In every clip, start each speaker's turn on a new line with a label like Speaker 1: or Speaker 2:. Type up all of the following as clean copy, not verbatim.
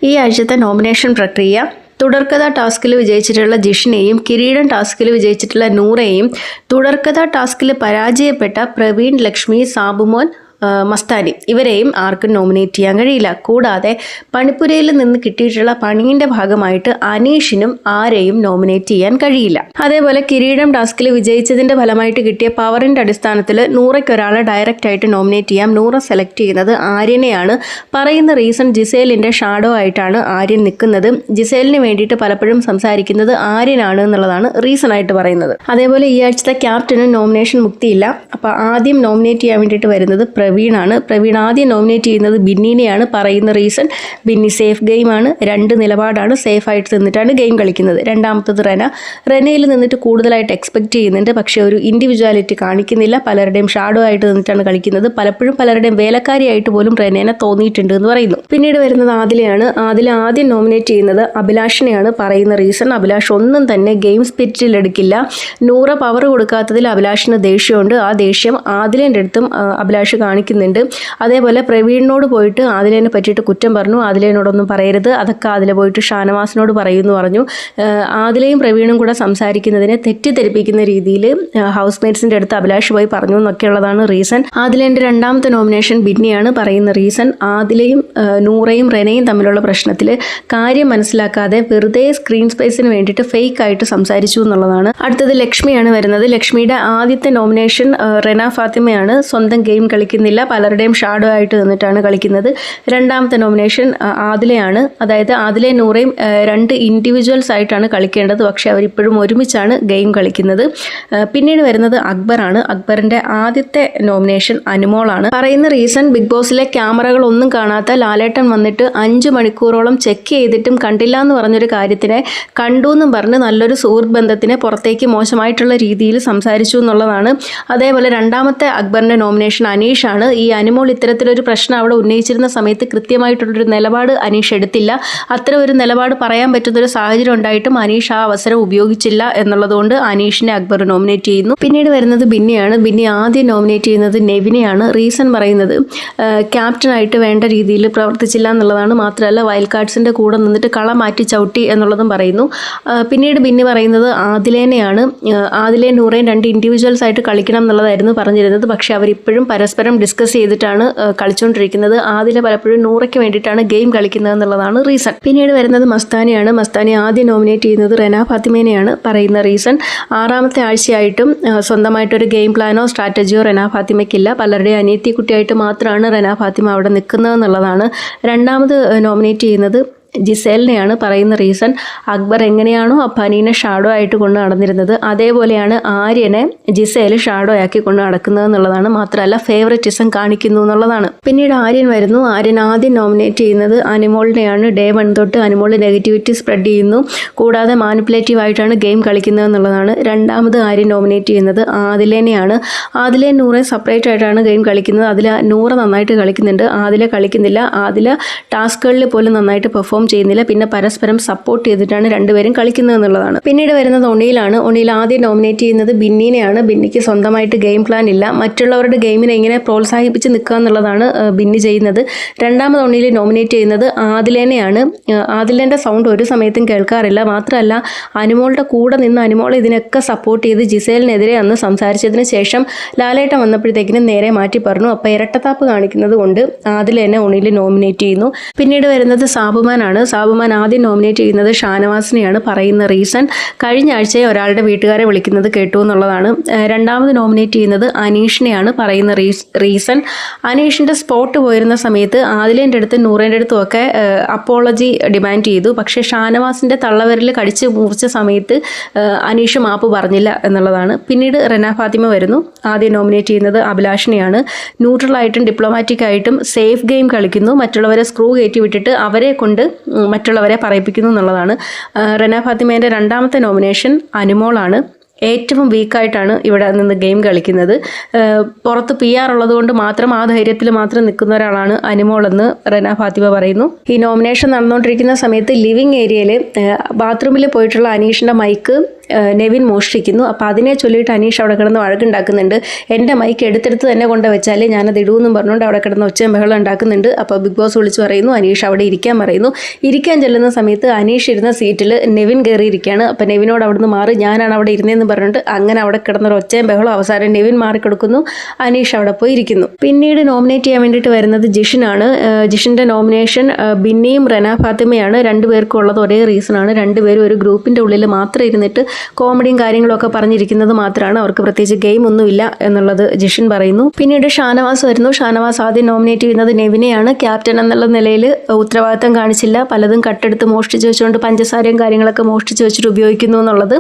Speaker 1: ഈ ആഴ്ചത്തെ നോമിനേഷൻ പ്രക്രിയ തുടർക്കഥ ടാസ്കിൽ വിജയിച്ചിട്ടുള്ള ജിഷിനെയും കിരീടം ടാസ്കിൽ വിജയിച്ചിട്ടുള്ള നൂറയെയും തുടർക്കഥ ടാസ്കിൽ പരാജയപ്പെട്ട പ്രവീൺ, ലക്ഷ്മി, സാബുമോൻ, മസ്താനി ഇവരെയും ആർക്കും നോമിനേറ്റ് ചെയ്യാൻ കഴിയില്ല. കൂടാതെ പണിപ്പുരയിൽ നിന്ന് കിട്ടിയിട്ടുള്ള പണീൻ്റെ ഭാഗമായിട്ട് അനീഷിനും ആരെയും നോമിനേറ്റ് ചെയ്യാൻ കഴിയില്ല. അതേപോലെ കിരീടം ടാസ്കിൽ വിജയിച്ചതിൻ്റെ ഫലമായിട്ട് കിട്ടിയ പവറിൻ്റെ അടിസ്ഥാനത്തിൽ നൂറയ്ക്ക് ഒരാളെ ഡയറക്റ്റ് ആയിട്ട് നോമിനേറ്റ് ചെയ്യാം. നൂറ സെലക്ട് ചെയ്യുന്നത് ആര്യനെയാണ്. പറയുന്ന റീസൺ ജിസേലിൻ്റെ ഷാഡോ ആയിട്ടാണ് ആര്യൻ നിൽക്കുന്നത്. ജിസേലിന് വേണ്ടിയിട്ട് പലപ്പോഴും സംസാരിക്കുന്നത് ആര്യനാണ് എന്നുള്ളതാണ് റീസൺ ആയിട്ട് പറയുന്നത്. അതേപോലെ ഈ ആഴ്ചത്തെ ക്യാപ്റ്റന് നോമിനേഷൻ മുക്തിയില്ല. അപ്പോൾ ആദ്യം നോമിനേറ്റ് ചെയ്യാൻ വേണ്ടിയിട്ട് വരുന്നത് പ്രവീണാണ്. പ്രവീൺ ആദ്യം നോമിനേറ്റ് ചെയ്യുന്നത് ബിന്നിനെയാണ്. പറയുന്ന റീസൺ ബിന്നി സേഫ് ഗെയിമാണ്, 2 നിലപാടാണ്, സേഫായിട്ട് നിന്നിട്ടാണ് ഗെയിം കളിക്കുന്നത്. രണ്ടാമത്തത് റെനയിൽ നിന്നിട്ട് കൂടുതലായിട്ട് എക്സ്പെക്ട് ചെയ്യുന്നുണ്ട്, പക്ഷേ ഒരു ഇൻഡിവിജ്വാലിറ്റി കാണിക്കുന്നില്ല. പലരുടെയും ഷാഡോ ആയിട്ട് നിന്നിട്ടാണ് കളിക്കുന്നത്. പലപ്പോഴും പലരുടെയും വേലക്കാരിയായിട്ട് പോലും റെനേനെ തോന്നിയിട്ടുണ്ട് എന്ന് പറയുന്നു. പിന്നീട് വരുന്നത് ആദിലയാണ്. ആദില ആദ്യം നോമിനേറ്റ് ചെയ്യുന്നത് അഭിലാഷിനെയാണ്. പറയുന്ന റീസൺ അഭിലാഷ് ഒന്നും തന്നെ ഗെയിം സ്പിരിറ്റിൽ എടുക്കില്ല. നൂറ പവർ കൊടുക്കാത്തതിൽ അഭിലാഷിന് ദേഷ്യമുണ്ട്. ആ ദേഷ്യം ആദിലേൻ്റെ അടുത്തും അഭിലാഷ് കാണിക്കുന്നുണ്ട്. അതേപോലെ പ്രവീണിനോട് പോയിട്ട് ആദിലേനെ പറ്റിയിട്ട് കുറ്റം പറഞ്ഞു. ആദിലേനോടൊന്നും പറയരുത്, അതൊക്കെ ആദില പോയിട്ട് ഷാനവാസിനോട് പറയുമെന്ന് പറഞ്ഞു. ആദിലയും പ്രവീണും കൂടെ സംസാരിക്കുന്നതിനെ തെറ്റിദ്ധരിപ്പിക്കുന്ന രീതിയിൽ ഹൗസ് മേറ്റ്സിൻ്റെ അടുത്ത് അഭിലാഷ് പോയി പറഞ്ഞു എന്നൊക്കെയുള്ളതാണ് റീസൺ. ആദിലേൻ്റെ രണ്ടാമത്തെ നോമിനേഷൻ ബിന്നിയാണ്. പറയുന്ന റീസൺ ആദിലയും നൂറയും റെനയും തമ്മിലുള്ള പ്രശ്നത്തിൽ കാര്യം മനസ്സിലാക്കാതെ വെറുതെ സ്ക്രീൻ സ്പേസിന് വേണ്ടിയിട്ട് ഫേക്ക് ആയിട്ട് സംസാരിച്ചു എന്നുള്ളതാണ്. അടുത്തത് ലക്ഷ്മിയാണ് വരുന്നത്. ലക്ഷ്മിയുടെ ആദ്യത്തെ നോമിനേഷൻ റെന ഫാത്തിമയാണ്. സ്വന്തം ഗെയിം കളിക്കുന്നില്ല, പലരുടെയും ഷാഡോ ആയിട്ട് നിന്നിട്ടാണ് കളിക്കുന്നത്. രണ്ടാമത്തെ നോമിനേഷൻ ആദിലയാണ്. അതായത് ആദിലയും നൂറയും 2 ഇൻഡിവിജ്വൽസ് ആയിട്ടാണ് കളിക്കേണ്ടത്, പക്ഷെ അവരിപ്പോഴും ഒരുമിച്ചാണ് ഗെയിം കളിക്കുന്നത്. പിന്നീട് വരുന്നത് അക്ബറാണ്. അക്ബറിൻ്റെ ആദ്യത്തെ നോമിനേഷൻ അനുമോളാണ്. പറയുന്ന റീസൺ ബിഗ് ബോസിലെ ക്യാമറകളൊന്നും കാണാത്ത ലാലേട്ടൻ വന്നിട്ട് 5 മണിക്കൂറോളം ചെക്ക് ചെയ്തിട്ടും കണ്ടില്ല എന്ന് പറഞ്ഞൊരു കാര്യത്തിനെ കണ്ടു എന്നും പറഞ്ഞ് നല്ലൊരു സുഹൃത്ത് ബന്ധത്തിനെ പുറത്തേക്ക് മോശമായിട്ടുള്ള രീതിയിൽ സംസാരിച്ചു എന്നുള്ളതാണ്. അതേപോലെ രണ്ടാമത്തെ അക്ബറിൻ്റെ നോമിനേഷൻ അനീഷാണ്. ഈ അനുമോൾ ഇത്തരത്തിലൊരു പ്രശ്നം അവിടെ ഉന്നയിച്ചിരുന്ന സമയത്ത് കൃത്യമായിട്ടുള്ളൊരു നിലപാട് അനീഷ് എടുത്തില്ല. അത്തരം ഒരു നിലപാട് പറയാൻ പറ്റുന്നൊരു സാഹചര്യം ഉണ്ടായിട്ടും അനീഷ് ആ അവസരം ഉപയോഗിച്ചില്ല എന്നുള്ളതുകൊണ്ട് അനീഷിനെ അക്ബർ നോമിനേറ്റ് ചെയ്യുന്നു. പിന്നീട് വരുന്നത് ബിന്നിയാണ്. ബിന്നി ആദ്യം നോമിനേറ്റ് ചെയ്യുന്നത് നെവിനെയാണ്. റീസൺ പറയുന്നത് ക്യാപ്റ്റനായിട്ട് വേണ്ട രീതിയിൽ പ്രവർത്തിച്ചില്ല എന്നുള്ളതാണ്. മാത്രമല്ല വൈൽഡ് കാർഡ്സിൻ്റെ കൂടെ നിന്നിട്ട് കളം മാറ്റി ചവിട്ടി എന്നുള്ളതും പറയുന്നു. പിന്നീട് ബിന്നി പറയുന്നത് ആദിലേനെയാണ്. ആദിലേയും നൂറയും 2 ഇൻഡിവിജ്വൽസ് ആയിട്ട് കളിക്കണം എന്നുള്ളതായിരുന്നു പറഞ്ഞിരുന്നത്, പക്ഷേ അവരിപ്പോഴും പരസ്പരം ഡിസ്കസ് ചെയ്തിട്ടാണ് കളിച്ചുകൊണ്ടിരിക്കുന്നത്. ആദില പലപ്പോഴും നൂറയ്ക്ക് വേണ്ടിയിട്ടാണ് ഗെയിം കളിക്കുന്നത് എന്നുള്ളതാണ് റീസൺ. പിന്നീട് വരുന്നത് മസ്താനിയാണ്. മസ്താനി ആദ്യം നോമിനേറ്റ് ചെയ്യുന്നത് റെന ഫാത്തിമേനെയാണ്. പറയുന്ന റീസൺ 6ാമത്തെ ആഴ്ചയായിട്ടും സ്വന്തമായിട്ടൊരു ഗെയിം പ്ലാനോ സ്ട്രാറ്റജിയോ റെന ഫാത്തിമയ്ക്കില്ല. പലരുടെയും അനിയത്തി കുട്ടിയായിട്ട് മാത്രമാണ് റെന ഫാത്തിമ അവിടെ നിൽക്കുന്നതെന്നുള്ളതാണ്. രണ്ടാമത് നോമിനേറ്റ് ചെയ്യുന്നത് ജിസേലിനെയാണ്. പറയുന്ന റീസൺ അക്ബർ എങ്ങനെയാണോ അപ്പാനീനെ ഷാഡോ ആയിട്ട് കൊണ്ട് നടന്നിരുന്നത് അതേപോലെയാണ് ആര്യനെ ജിസേൽ ഷാഡോ ആക്കി കൊണ്ട് നടക്കുന്നത് എന്നുള്ളതാണ്. മാത്രമല്ല ഫേവററ്റിസം കാണിക്കുന്നു എന്നുള്ളതാണ്. പിന്നീട് ആര്യൻ വരുന്നു. ആര്യൻ ആദ്യം നോമിനേറ്റ് ചെയ്യുന്നത് അനുമോളിനെയാണ്. ഡേ 1 തൊട്ട് അനുമോൾ നെഗറ്റിവിറ്റി സ്പ്രെഡ് ചെയ്യുന്നു, കൂടാതെ മാനിപ്പുലേറ്റീവ് ആയിട്ടാണ് ഗെയിം കളിക്കുന്നത് എന്നുള്ളതാണ്. രണ്ടാമത് ആര്യൻ നോമിനേറ്റ് ചെയ്യുന്നത് ആദിലേനെയാണ്. ആദിലെ നൂറെ സെപ്പറേറ്റ് ആയിട്ടാണ് ഗെയിം കളിക്കുന്നത്. അതിൽ നൂറ നന്നായിട്ട് കളിക്കുന്നുണ്ട്, ആദില കളിക്കുന്നില്ല. ആദില ടാസ്കുകളിൽ പോലും നന്നായിട്ട് പെർഫോം ചെയ്യുന്നില്ല. പിന്നെ പരസ്പരം സപ്പോർട്ട് ചെയ്തിട്ടാണ് രണ്ടുപേരും കളിക്കുന്നത് എന്നുള്ളതാണ്. പിന്നീട് വരുന്നത് ഒണിയിലാണ്. ഒണിയിൽ ആദ്യം നോമിനേറ്റ് ചെയ്യുന്നത് ബിന്നിനെയാണ്. ബിന്നിക്ക് സ്വന്തമായിട്ട് ഗെയിം പ്ലാൻ ഇല്ല. മറ്റുള്ളവരുടെ ഗെയിമിനെ ഇങ്ങനെ പ്രോത്സാഹിപ്പിച്ച് നിൽക്കുക എന്നുള്ളതാണ് ബിന്നി ചെയ്യുന്നത്. രണ്ടാമത് ഒണിയിൽ നോമിനേറ്റ് ചെയ്യുന്നത് ആദിലേനെയാണ്. ആദിലേൻ്റെ സൗണ്ട് ഒരു സമയത്തും കേൾക്കാറില്ല. മാത്രമല്ല അനുമോളുടെ കൂടെ നിന്ന് അനുമോളെ ഇതിനൊക്കെ സപ്പോർട്ട് ചെയ്ത് ജിസേലിനെതിരെ അന്ന് സംസാരിച്ചതിന് ശേഷം ലാലേട്ടൻ വന്നപ്പോഴത്തേക്കിനും നേരെ മാറ്റി പറഞ്ഞു. അപ്പോൾ ഇരട്ടത്താപ്പ് കാണിക്കുന്നത് കൊണ്ട് ആദിലേനെ ഒണിയിൽ നോമിനേറ്റ് ചെയ്യുന്നു. പിന്നീട് വരുന്നത് സാബുമാനാണ്. സാബുമാൻ ആദ്യം നോമിനേറ്റ് ചെയ്യുന്നത് ഷാനവാസിനെയാണ്. പറയുന്ന റീസൺ കഴിഞ്ഞ ആഴ്ച ഒരാളുടെ വീട്ടുകാരെ വിളിക്കുന്നത് കേട്ടു എന്നുള്ളതാണ്. രണ്ടാമത് നോമിനേറ്റ് ചെയ്യുന്നത് അനീഷിനെയാണ്. പറയുന്ന റീസൺ അനീഷിൻ്റെ സ്പോട്ട് പോയിരുന്ന സമയത്ത് ആദിലേൻ്റെ അടുത്ത് നൂറേൻ്റെ അടുത്തും ഒക്കെ അപ്പോളജി ഡിമാൻഡ് ചെയ്തു. പക്ഷേ ഷാനവാസിൻ്റെ തള്ളവരിൽ കടിച്ച് മുറിച്ച സമയത്ത് അനീഷ് മാപ്പ് പറഞ്ഞില്ല എന്നുള്ളതാണ്. പിന്നീട് റെന ഫാത്തിമ വരുന്നു. ആദ്യം നോമിനേറ്റ് ചെയ്യുന്നത് അഭിലാഷിനെയാണ്. ന്യൂട്രലായിട്ടും ഡിപ്ലോമാറ്റിക് ആയിട്ടും സേഫ് ഗെയിം കളിക്കുന്നു. മറ്റുള്ളവരെ സ്ക്രൂ കയറ്റി വിട്ടിട്ട് അവരെ കൊണ്ട് മറ്റുള്ളവരെ പറയിപ്പിക്കുന്നു എന്നുള്ളതാണ്. റെന ഫാത്തിമേൻ്റെ രണ്ടാമത്തെ നോമിനേഷൻ അനുമോളാണ്. ഏറ്റവും വീക്കായിട്ടാണ് ഇവിടെ നിന്ന് ഗെയിം കളിക്കുന്നത്. പുറത്ത് PR ഉള്ളതുകൊണ്ട് മാത്രം ആ ധൈര്യത്തിൽ മാത്രം നിൽക്കുന്ന ഒരാളാണ് അനുമോളെന്ന് റെന ഫാത്തിമ പറയുന്നു. ഈ നോമിനേഷൻ നടന്നുകൊണ്ടിരിക്കുന്ന സമയത്ത് ലിവിങ് ഏരിയയിൽ ബാത്റൂമിൽ പോയിട്ടുള്ള അനീഷിൻ്റെ മൈക്ക് നെവിൻ മോഷ്ടിക്കുന്നു. അപ്പോൾ അതിനെ ചൊല്ലിയിട്ട് അനീഷ് അവിടെ കിടന്ന് വഴക്കുണ്ടാക്കുന്നുണ്ട്. എൻ്റെ മൈക്ക് എടുത്തെടുത്ത് തന്നെ കൊണ്ട് വെച്ചാലേ ഞാനത് ഇടുമെന്നും പറഞ്ഞുകൊണ്ട് അവിടെ കിടന്ന് ഒച്ചയും ബഹളം ഉണ്ടാക്കുന്നുണ്ട്. അപ്പോൾ ബിഗ് ബോസ് വിളിച്ച് പറയുന്നു അനീഷ് അവിടെ ഇരിക്കാൻ പറയുന്നു. ഇരിക്കാൻ ചെല്ലുന്ന സമയത്ത് അനീഷ് ഇരുന്ന സീറ്റിൽ നെവിൻ കയറിയിരിക്കുകയാണ്. അപ്പോൾ നെവിനോട് അവിടുന്ന് മാറി, ഞാനാണ് അവിടെ ഇരുന്നതെന്ന് പറഞ്ഞിട്ട് അങ്ങനെ അവിടെ കിടന്നൊരു ഒച്ചയും ബഹളം. അവസാനം നെവിൻ മാറിക്കൊടുക്കുന്നു, അനീഷ് അവിടെ പോയി ഇരിക്കുന്നു. പിന്നീട് നോമിനേറ്റ് ചെയ്യാൻ വേണ്ടിയിട്ട് വരുന്നത് ജിഷിനാണ്. ജിഷിൻ്റെ നോമിനേഷൻ ബിന്നിയും റെന ഫാത്തിമയാണ്. രണ്ടുപേർക്കും ഉള്ളത് ഒരേ റീസണാണ്. രണ്ടുപേരും ഒരു ഗ്രൂപ്പിൻ്റെ ഉള്ളിൽ മാത്രം ഇരുന്നിട്ട് കോമഡിയും കാര്യങ്ങളൊക്കെ പറഞ്ഞിരിക്കുന്നത് മാത്രമാണ്. അവർക്ക് പ്രത്യേകിച്ച് ഗെയിം ഒന്നുമില്ല എന്നുള്ളത് ജിഷിൻ പറയുന്നു. പിന്നീട് ഷാനവാസ് വരുന്നു. ഷാനവാസ് ആദ്യം നോമിനേറ്റ് ചെയ്യുന്നത് നെവിനെയാണ്. ക്യാപ്റ്റൻ എന്നുള്ള നിലയിൽ ഉത്തരവാദിത്തം കാണിച്ചില്ല, പലതും കട്ടെടുത്ത് മോഷ്ടിച്ച് വെച്ചുകൊണ്ട് പഞ്ചസാരയും കാര്യങ്ങളൊക്കെ മോഷ്ടിച്ച് വെച്ചിട്ട് ഉപയോഗിക്കുന്നു എന്നുള്ളത്.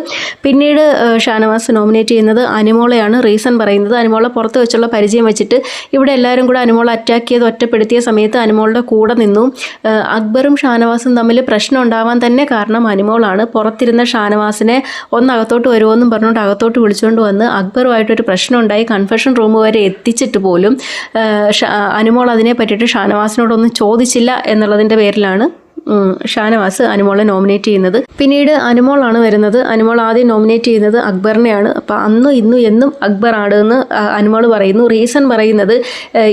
Speaker 1: പിന്നീട് ഷാനവാസ് നോമിനേറ്റ് ചെയ്യുന്നത് അനുമോളെയാണ്. റീസൺ പറയുന്നത് അനുമോളെ പുറത്ത് വെച്ചുള്ള പരിചയം വെച്ചിട്ട് ഇവിടെ എല്ലാവരും കൂടെ അനുമോളെ അറ്റാക്ക് ചെയ്ത് ഒറ്റപ്പെടുത്തിയ സമയത്ത് അനുമോളുടെ കൂടെ നിന്നു. അക്ബറും ഷാനവാസും തമ്മിൽ പ്രശ്നം ഉണ്ടാവാൻ തന്നെ കാരണം അനുമോളാണ്. പുറത്തിരുന്ന ഷാനവാസിനെ ഒന്ന് അകത്തോട്ട് വരുമോയെന്നും പറഞ്ഞുകൊണ്ട് അകത്തോട്ട് വിളിച്ചുകൊണ്ട് വന്ന് അക്ബറുമായിട്ടൊരു പ്രശ്നം ഉണ്ടായി. കൺഫെഷൻ റൂം വരെ എത്തിച്ചിട്ട് പോലും അനുമോൾ അതിനെ പറ്റിയിട്ട് ഷാനവാസിനോടൊന്നും ചോദിച്ചില്ല എന്നുള്ളതിൻ്റെ പേരിലാണ് ഷാനവാസ് അനുമോളെ നോമിനേറ്റ് ചെയ്യുന്നത്. പിന്നീട് അനുമോളാണ് വരുന്നത്. അനുമോൾ ആദ്യം നോമിനേറ്റ് ചെയ്യുന്നത് അക്ബറിനെയാണ്. അപ്പോൾ അന്നും ഇന്നും എന്നും അക്ബറാണ് എന്ന് അനുമോൾ പറയുന്നു. റീസൺ പറയുന്നത്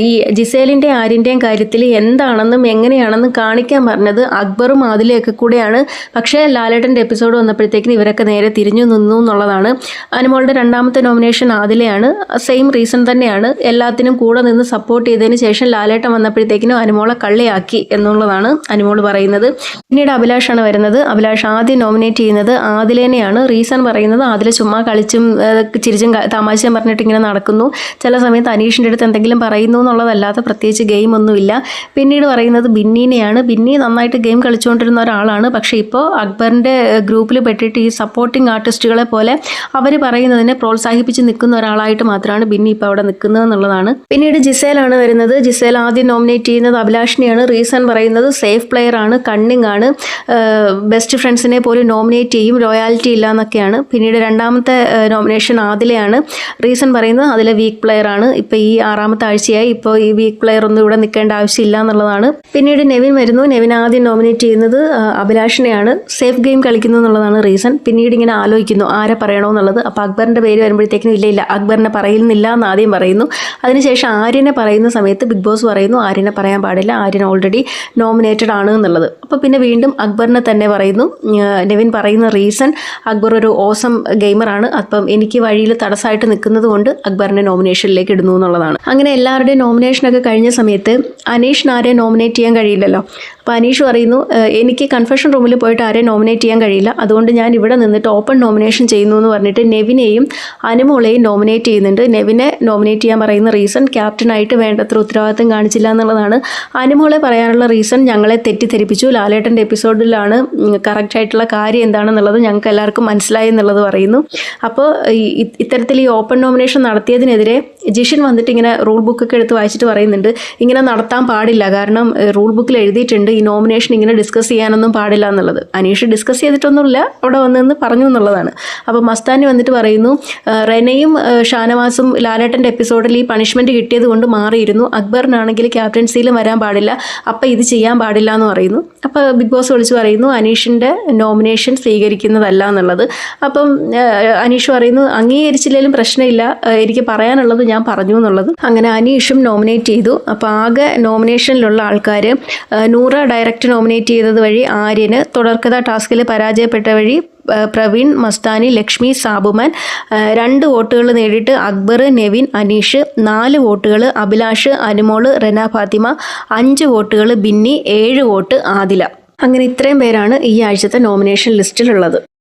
Speaker 1: ഈ ജിസേലിൻ്റെ ആര്യൻ്റെയും കാര്യത്തിൽ എന്താണെന്നും എങ്ങനെയാണെന്നും കാണിക്കാൻ പറഞ്ഞത് അക്ബറും ആദിലയൊക്കെ കൂടെയാണ്. പക്ഷേ ലാലേട്ടൻ്റെ എപ്പിസോഡ് വന്നപ്പോഴത്തേക്കിന് ഇവരൊക്കെ നേരെ തിരിഞ്ഞു നിന്നു എന്നുള്ളതാണ്. അനുമോളുടെ രണ്ടാമത്തെ നോമിനേഷൻ ആദിലയാണ്. സെയിം റീസൺ തന്നെയാണ്. എല്ലാത്തിനും കൂടെ നിന്ന് സപ്പോർട്ട് ചെയ്തതിന് ശേഷം ലാലേട്ടൻ വന്നപ്പോഴത്തേക്കിനും അനുമോളെ കള്ളിയാക്കി എന്നുള്ളതാണ് അനുമോൾ പറയുന്നത്. പിന്നീട് അഭിലാഷാണ് വരുന്നത്. അഭിലാഷ് ആദ്യം നോമിനേറ്റ് ചെയ്യുന്നത് ആദിലേനെയാണ്. റീസൺ പറയുന്നത് ആദില ചുമ്മാ കളിച്ചും ചിരിച്ചും തമാശയും പറഞ്ഞിട്ട് ഇങ്ങനെ നടക്കുന്നു, ചില സമയത്ത് അനീഷിൻ്റെ അടുത്ത് എന്തെങ്കിലും പറയുന്നു എന്നുള്ളതല്ലാതെ പ്രത്യേകിച്ച് ഗെയിം ഒന്നുമില്ല. പിന്നീട് പറയുന്നത് ബിന്നീനെയാണ്. ബിന്നി നന്നായിട്ട് ഗെയിം കളിച്ചുകൊണ്ടിരുന്ന ഒരാളാണ്. പക്ഷേ ഇപ്പോൾ അക്ബറിൻ്റെ ഗ്രൂപ്പിൽ പെട്ടിട്ട് ഈ സപ്പോർട്ടിങ് ആർട്ടിസ്റ്റുകളെ പോലെ അവർ പറയുന്നതിനെ പ്രോത്സാഹിപ്പിച്ച് നിൽക്കുന്ന ഒരാളായിട്ട് മാത്രമാണ് ബിന്നി ഇപ്പോൾ അവിടെ നിൽക്കുന്നത് എന്നുള്ളതാണ്. പിന്നീട് ജിസേലാണ് വരുന്നത്. ജിസേൽ ആദ്യം നോമിനേറ്റ് ചെയ്യുന്നത് അഭിലാഷിനെയാണ്. റീസൺ പറയുന്നത് സേഫ് പ്ലെയർ ആണ്, കണ്ണിങ് ആണ്, ബെസ്റ്റ് ഫ്രണ്ട്സിനെ പോലും നോമിനേറ്റ് ചെയ്യും, ലോയാലിറ്റി ഇല്ല എന്നൊക്കെയാണ്. പിന്നീട് രണ്ടാമത്തെ നോമിനേഷൻ ആദിലയാണ്. റീസൺ പറയുന്നത് അതിലെ വീക്ക് പ്ലെയർ ആണ്. ഇപ്പോൾ ഈ 6ാമത്തെ ആഴ്ചയായി ഇപ്പോൾ ഈ വീക്ക് പ്ലെയർ ഒന്നും ഇവിടെ നിൽക്കേണ്ട ആവശ്യമില്ല എന്നുള്ളതാണ്. പിന്നീട് നെവിൻ വരുന്നു. നെവിൻ ആദ്യം നോമിനേറ്റ് ചെയ്യുന്നത് അഭിലാഷിനെയാണ്. സേഫ് ഗെയിം കളിക്കുന്നു എന്നുള്ളതാണ് റീസൺ. പിന്നീട് ഇങ്ങനെ ആലോചിക്കുന്നു ആരെ പറയണമെന്നുള്ളത്. അപ്പോൾ അക്ബറിൻ്റെ പേര് വരുമ്പോഴത്തേക്കിനും ഇല്ല അക്ബറിനെ പറയുന്നില്ല എന്ന് ആദ്യം പറയുന്നു. അതിനുശേഷം ആര്യനെ പറയുന്ന സമയത്ത് ബിഗ് ബോസ് പറയുന്നു ആര്യനെ പറയാൻ പാടില്ല, ആര്യൻ ഓൾറെഡി നോമിനേറ്റഡ് ആണ് എന്നുള്ളത്. അപ്പോൾ പിന്നെ വീണ്ടും അക്ബറിനെ തന്നെ പറയുന്നു. നെവിൻ പറയുന്ന റീസൺ അക്ബർ ഒരു ഓസം ഗെയിമറാണ്, അപ്പം എനിക്ക് വഴിയിൽ തടസ്സമായിട്ട് നിൽക്കുന്നത് കൊണ്ട് അക്ബറിനെ നോമിനേഷനിലേക്ക് ഇടുന്നു എന്നുള്ളതാണ്. അങ്ങനെ എല്ലാവരുടെയും നോമിനേഷനൊക്കെ കഴിഞ്ഞ സമയത്ത് അനീഷിന് ആരെയും നോമിനേറ്റ് ചെയ്യാൻ കഴിയില്ലല്ലോ. അപ്പോൾ അനീഷ് പറയുന്നു എനിക്ക് കൺഫെഷൻ റൂമിൽ പോയിട്ട് ആരെയും നോമിനേറ്റ് ചെയ്യാൻ കഴിയില്ല, അതുകൊണ്ട് ഞാൻ ഇവിടെ നിന്നിട്ട് ഓപ്പൺ നോമിനേഷൻ ചെയ്യുന്നു എന്ന് പറഞ്ഞിട്ട് നെവിനെയും അനുമോളെയും നോമിനേറ്റ് ചെയ്യുന്നുണ്ട്. നെവിനെ നോമിനേറ്റ് ചെയ്യാൻ പറയുന്ന റീസൺ ക്യാപ്റ്റനായിട്ട് വേണ്ടത്ര ഉത്തരവാദിത്തം കാണിച്ചില്ല എന്നുള്ളതാണ്. അനുമോളെ പറയാനുള്ള റീസൺ ഞങ്ങളെ തെറ്റിദ്ധരിപ്പിച്ചു, ലാലേട്ടൻ്റെ എപ്പിസോഡിലാണ് കറക്റ്റായിട്ടുള്ള കാര്യം എന്താണെന്നുള്ളത് ഞങ്ങൾക്ക് എല്ലാവർക്കും മനസ്സിലായി എന്നുള്ളത് പറയുന്നു. അപ്പോൾ ഇത്തരത്തിൽ ഈ ഓപ്പൺ നോമിനേഷൻ നടത്തിയതിനെതിരെ ജിഷിൻ വന്നിട്ട് ഇങ്ങനെ റൂൾ ബുക്കൊക്കെ എടുത്ത് വായിച്ചിട്ട് പറയുന്നുണ്ട് ഇങ്ങനെ നടത്താൻ പാടില്ല, കാരണം റൂൾ ബുക്കിൽ എഴുതിയിട്ടുണ്ട് ഈ നോമിനേഷൻ ഇങ്ങനെ ഡിസ്കസ് ചെയ്യാനൊന്നും പാടില്ല എന്നുള്ളത്. അനീഷ് ഡിസ്കസ് ചെയ്തിട്ടൊന്നുമില്ല, അവിടെ വന്ന് പറഞ്ഞു എന്നുള്ളതാണ്. അപ്പോൾ മസ്താനി വന്നിട്ട് പറയുന്നു റെനയും ഷാനവാസും ലാലേട്ടൻ്റെ എപ്പിസോഡിൽ ഈ പണിഷ്മെൻറ്റ് കിട്ടിയത് കൊണ്ട് മാറിയിരുന്നു, അക്ബറിനാണെങ്കിൽ ക്യാപ്റ്റൻസിയിലും വരാൻ പാടില്ല, അപ്പോൾ ഇത് ചെയ്യാൻ പാടില്ല എന്ന് പറയുന്നു. അപ്പോൾ ബിഗ് ബോസ് വിളിച്ച് പറയുന്നു അനീഷിൻ്റെ നോമിനേഷൻ സ്വീകരിക്കുന്നതല്ല എന്നുള്ളത്. അപ്പം അനീഷ് പറയുന്നു അംഗീകരിച്ചില്ലെങ്കിലും പ്രശ്നമില്ല, എനിക്ക് പറയാനുള്ളത് ഞാൻ പറഞ്ഞു എന്നുള്ളത്. അങ്ങനെ അനീഷും നോമിനേറ്റ് ചെയ്തു. അപ്പോൾ ആകെ നോമിനേഷനിലുള്ള ആൾക്കാർ നൂറ ഡയറക്റ്റ് നോമിനേറ്റ് ചെയ്തത് വഴി ആര്യന്, തുടർക്കഥ ടാസ്കിൽ പരാജയപ്പെട്ട വഴി പ്രവീൺ, മസ്താനി, ലക്ഷ്മി, സാബുമാൻ 2 വോട്ടുകൾ നേടിയിട്ട് അക്ബർ, നെവിൻ, അനീഷ് 4 വോട്ടുകൾ അഭിലാഷ്, അനുമോൾ, റെന ഫാത്തിമ 5 വോട്ടുകൾ ബിന്നി, 7 വോട്ട് ആദില. അങ്ങനെ ഇത്രയും പേരാണ് ഈ ആഴ്ചത്തെ നോമിനേഷൻ ലിസ്റ്റിലുള്ളത്.